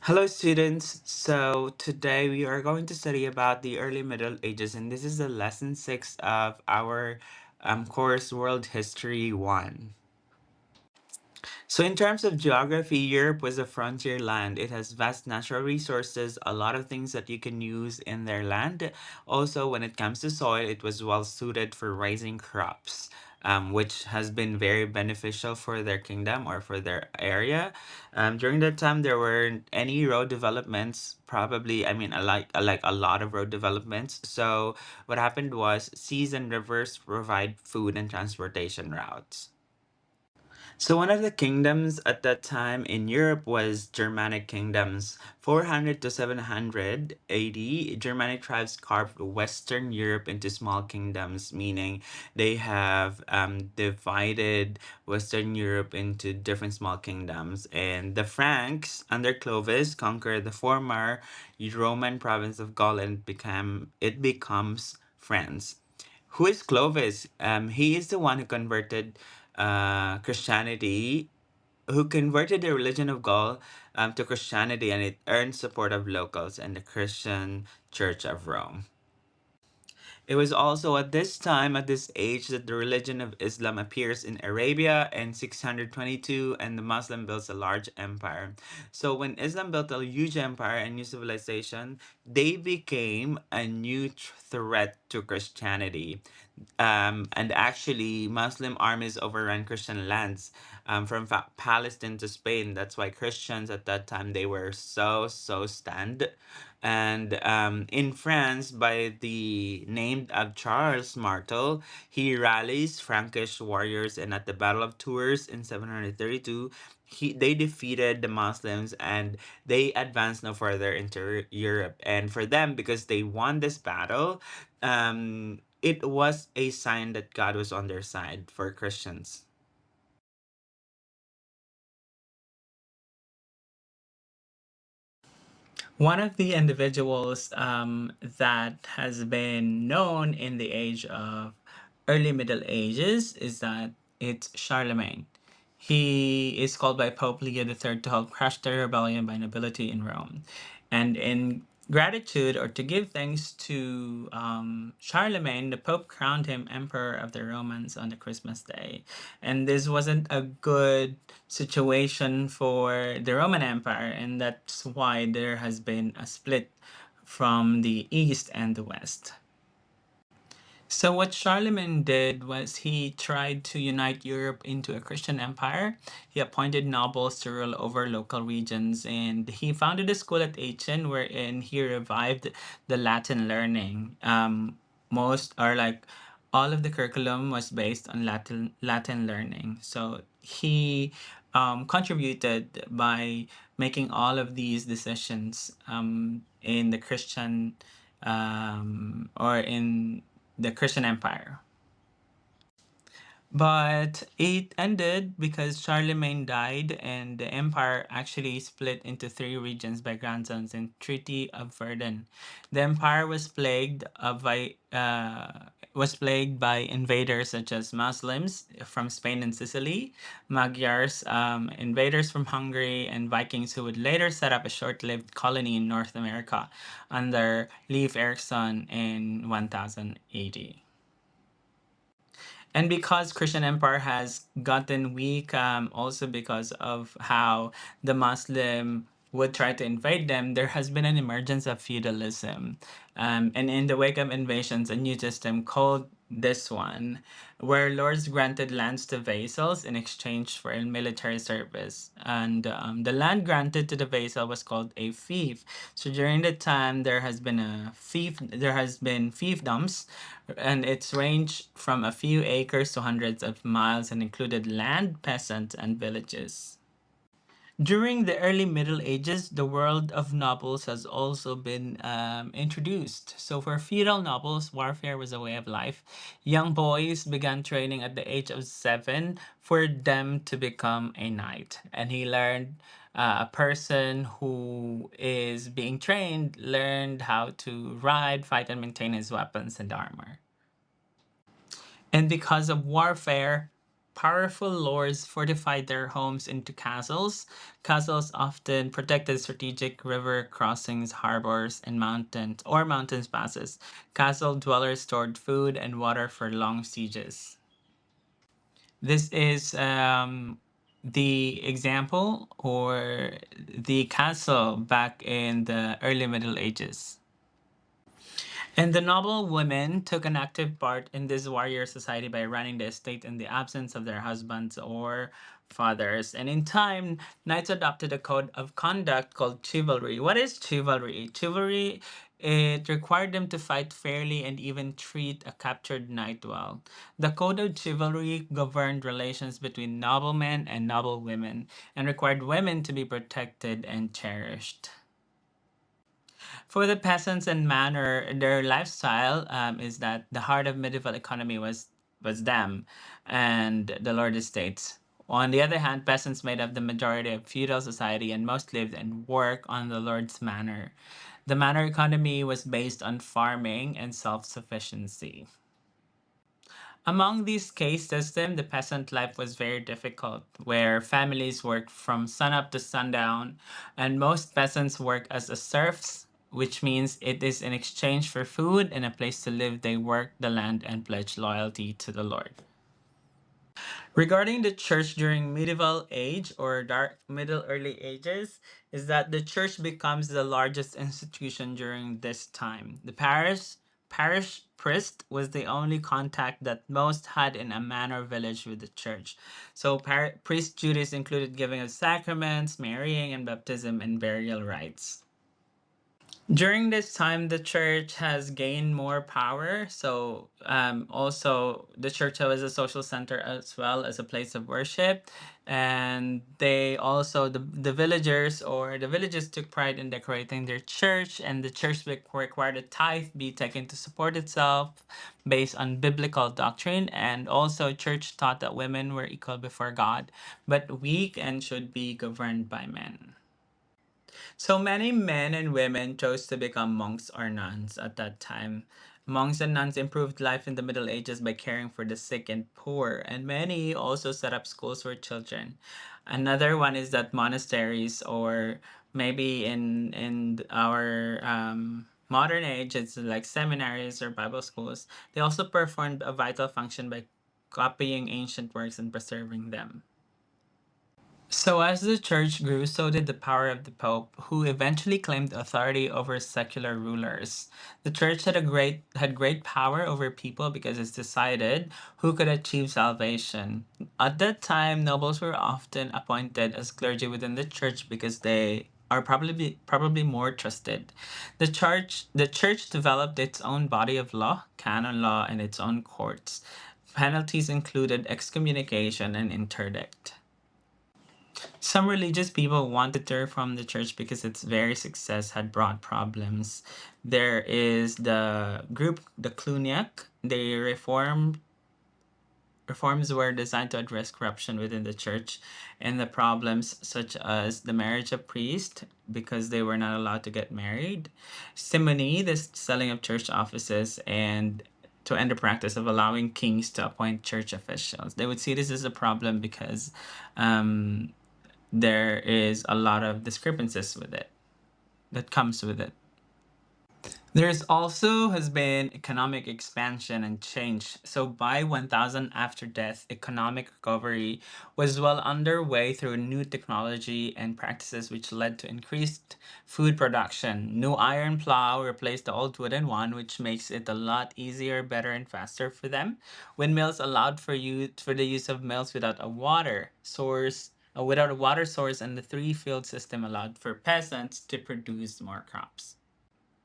Hello, students. So today we are going to study about the early Middle Ages, and this is the lesson six of our course, World History One. So, in terms of geography, Europe was a frontier land. It has vast natural resources, a lot of things that you can use in their land. Also, when it comes to soil, it was well suited for raising crops, which has been very beneficial for their kingdom or for their area. During that time, there weren't any road developments. Probably, I mean, I like a lot of road developments. So, what happened was seas and rivers provide food and transportation routes. So one of the kingdoms at that time in Europe was Germanic kingdoms. 400 to 700 AD, Germanic tribes carved Western Europe into small kingdoms, meaning they have divided Western Europe into different small kingdoms. And the Franks, under Clovis, conquered the former Roman province of Gaul and it becomes France. Who is Clovis? He is the one who converted Christianity, who converted the religion of Gaul to Christianity, and it earned support of locals and the Christian Church of Rome. It was also at this time, at this age, that the religion of Islam appears in Arabia in 622, and the Muslim builds a large empire. So, when Islam built a huge empire and new civilization, they became a new threat to Christianity. And actually, Muslim armies overran Christian lands from Palestine to Spain. That's why Christians at that time they were so stand. And in France, by the name of Charles Martel, he rallies Frankish warriors, and at the Battle of Tours in 732, they defeated the Muslims and they advanced no further into Europe. And for them, because they won this battle, it was a sign that God was on their side for Christians. One of the individuals that has been known in the age of early Middle Ages is that it's Charlemagne. He is called by Pope Leo III to help crush the rebellion by nobility in Rome. And in gratitude or to give thanks to Charlemagne, the Pope crowned him Emperor of the Romans on the Christmas Day. And this wasn't a good situation for the Roman Empire, and that's why there has been a split from the East and the West. So, what Charlemagne did was he tried to unite Europe into a Christian empire. He appointed nobles to rule over local regions, and he founded a school at Aachen wherein he revived the Latin learning. Most are like all of the curriculum was based on Latin learning. So, he contributed by making all of these decisions in the Christian or in the Christian Empire. But it ended because Charlemagne died, and the empire actually split into three regions by grandsons in Treaty of Verdun. The empire was plagued by invaders such as Muslims from Spain and Sicily, Magyars, invaders from Hungary, and Vikings who would later set up a short-lived colony in North America under Leif Erikson in 1000 AD. And because Christian empire has gotten weak, also because of how the Muslim would try to invade them, there has been an emergence of feudalism. And in the wake of invasions, a new system called this one, where lords granted lands to vassals in exchange for a military service. And the land granted to the vassal was called a fief. So during the time, there has been fiefdoms, and it's ranged from a few acres to hundreds of miles and included land, peasants, and villages. During the early Middle Ages, the world of nobles has also been introduced. So, for feudal nobles, warfare was a way of life. Young boys began training at the age of 7 for them to become a knight. And he learned, a person who is being trained learned how to ride, fight, and maintain his weapons and armor. And because of warfare, Powerful lords fortified their homes into castles. Castles often protected strategic river crossings, harbors, and mountains passes. Castle dwellers stored food and water for long sieges. This is the example or the castle back in the early Middle Ages. And the noble women took an active part in this warrior society by running the estate in the absence of their husbands or fathers. And in time, knights adopted a code of conduct called chivalry. What is chivalry? Chivalry, it required them to fight fairly and even treat a captured knight well. The code of chivalry governed relations between noblemen and noble women and required women to be protected and cherished. For the peasants and manor, their lifestyle is that the heart of medieval economy was them and the lord estates. On the other hand, peasants made up the majority of feudal society and most lived and worked on the lord's manor. The manor economy was based on farming and self-sufficiency. Among these case systems, the peasant life was very difficult, where families worked from sunup to sundown, and most peasants work as a serfs, which means it is in exchange for food and a place to live, they work the land and pledge loyalty to the Lord. Regarding the church during medieval age or dark middle early ages is that the church becomes the largest institution during this time. The parish priest was the only contact that most had in a manor village with the church. So priest duties included giving of sacraments, marrying and baptism and burial rites. During this time, the church has gained more power. So, also, the church was a social center as well as a place of worship. And they also, the villagers or the villages took pride in decorating their church, and the church required a tithe be taken to support itself based on biblical doctrine. And also, church taught that women were equal before God, but weak and should be governed by men. So many men and women chose to become monks or nuns at that time. Monks and nuns improved life in the Middle Ages by caring for the sick and poor, and many also set up schools for children. Another one is that monasteries, or maybe in our modern age, it's like seminaries or Bible schools. They also performed a vital function by copying ancient works and preserving them. So, as the church grew, so did the power of the Pope, who eventually claimed authority over secular rulers. The church had great power over people because it decided who could achieve salvation. At that time, nobles were often appointed as clergy within the church because they are probably more trusted. The church developed its own body of law, canon law, and its own courts. Penalties included excommunication and interdict. Some religious people wanted to reform the church because its very success had brought problems. There is the group, the Cluniac. Reforms were designed to address corruption within the church and the problems such as the marriage of priests because they were not allowed to get married, simony, the selling of church offices, and to end the practice of allowing kings to appoint church officials. They would see this as a problem because um, there is a lot of discrepancies with it that comes with it. There's also has been economic expansion and change. So by 1000 after death, economic recovery was well underway through new technology and practices which led to increased food production. New iron plow replaced the old wooden one, which makes it a lot easier, better, and faster for them. Windmills allowed for the use of mills without a water source, and the three field system allowed for peasants to produce more crops.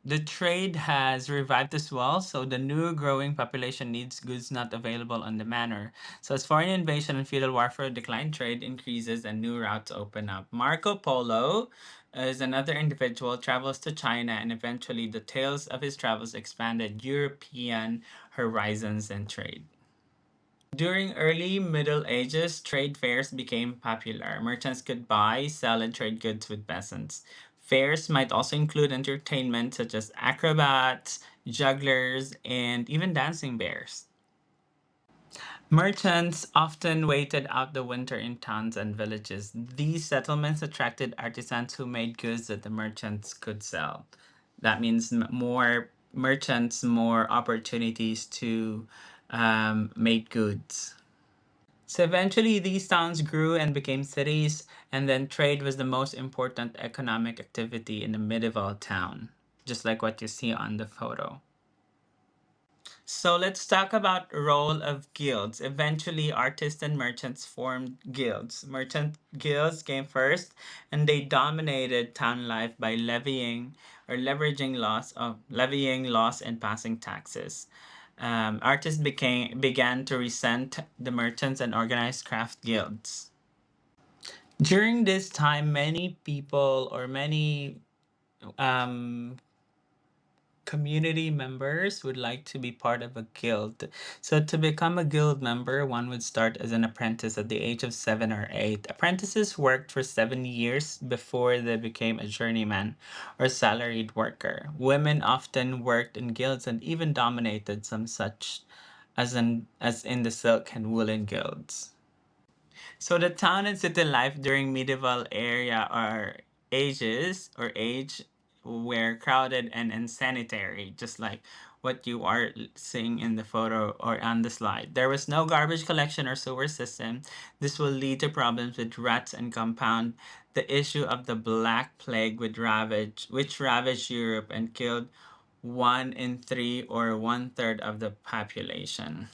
The trade has revived as well, so the new growing population needs goods not available on the manor. So as foreign invasion and feudal warfare decline, trade increases and new routes open up. Marco Polo is another individual, travels to China, and eventually the tales of his travels expanded European horizons and trade. During early Middle Ages, trade fairs became popular. Merchants could buy, sell, and trade goods with peasants. Fairs might also include entertainment such as acrobats, jugglers, and even dancing bears. Merchants often waited out the winter in towns and villages. These settlements attracted artisans who made goods that the merchants could sell. That means more merchants, more opportunities to make goods. So eventually, these towns grew and became cities, and then trade was the most important economic activity in the medieval town, just like what you see on the photo. So let's talk about role of guilds. Eventually, artists and merchants formed guilds. Merchant guilds came first, and they dominated town life by levying laws and passing taxes. Artists began to resent the merchants and organized craft guilds. During this time, many people or many um, community members would like to be part of a guild. So, to become a guild member, one would start as an apprentice at the age of 7 or 8. Apprentices worked for 7 years before they became a journeyman or salaried worker. Women often worked in guilds and even dominated some such as in the silk and woolen guilds. So the town and city life during medieval area or age were crowded and unsanitary, just like what you are seeing in the photo or on the slide. There was no garbage collection or sewer system. This will lead to problems with rats and compound the issue of the Black Plague which ravaged Europe and killed 1 in 3 or 1/3 of the population.